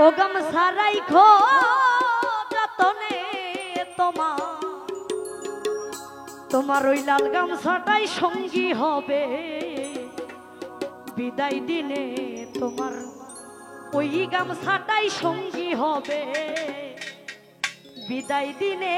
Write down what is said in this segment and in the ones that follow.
ও গামছা রাইখো যতনে তোমার ওই লাল গামছাটাই সঙ্গী হবে বিদায় দিনে, তোমার ওই গামছাটাই সঙ্গী হবে বিদায় দিনে।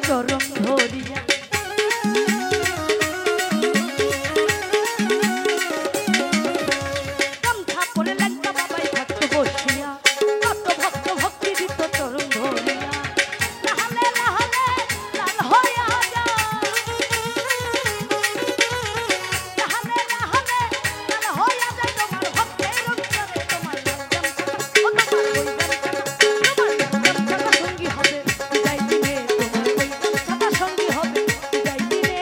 চরণ ধরিয়া গামছা পরে লেঙ্কা বাবাই থাকতো বসিয়া কত ভক্ত ভক্তি দিত চরণ ধরিয়া লাহালে লাহালে লাল হইয়া যা লাহালে লাহালে লাল হইয়া যা তোমার ভক্তের অন্তরে তোমার গামছা ও তোমার ওই গামছা তোমার গামছা সঙ্গী হবে বিদায় দিনে তোমার ওই গামছা সঙ্গী হবে বিদায় দিনে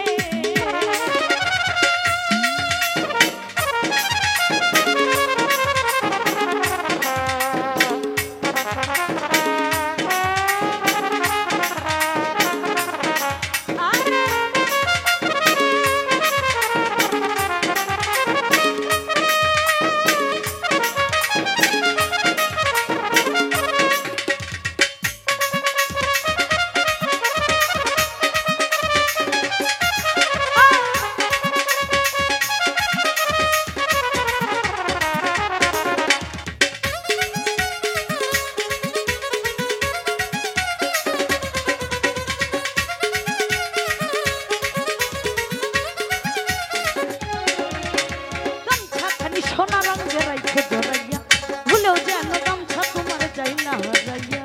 সোনা রঙের রাইখে ধরাইয়া ভুলেও যেন গামছা তোমার যাই না হারাইয়া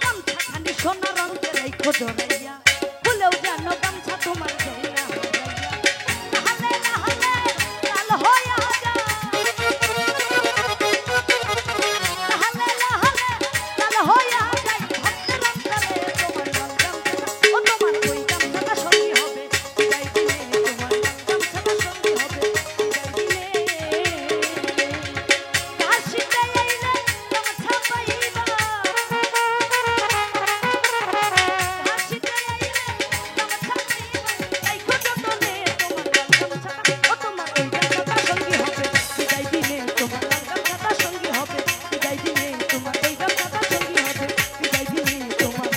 গামছা খানি সোনা রঙের রাইখে ধরাইয়া ভুলেও যেন গামছা তোমার যাই না হারাইয়া লাহালে লাহালে লাল হইয়া যা লাহালে লাহালে লাল হইয়া যাই ভক্তের অন্তরে তোমার গামছা ও তোমার ওই গামছা সঙ্গী হবে বিদায় দিনে তোমার গামছা সঙ্গী হবে বিদায় দিনে কাশিতে আইলে গামছা পাইবা কাশিতে আইলে গামছা পাইবা এই কতনে তোমার গামছা ও তোমার ওই গামছা সঙ্গী হবে বিদায় দিনে তোমার গামছা সঙ্গী হবে বিদায় দিনে তোমার ওই গামছা সঙ্গী হবে বিদায় দিনে তোমার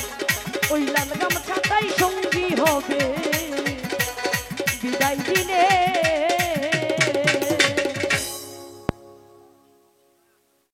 ওই লাল গামছাটাই সঙ্গী হবে বিদায় দিনে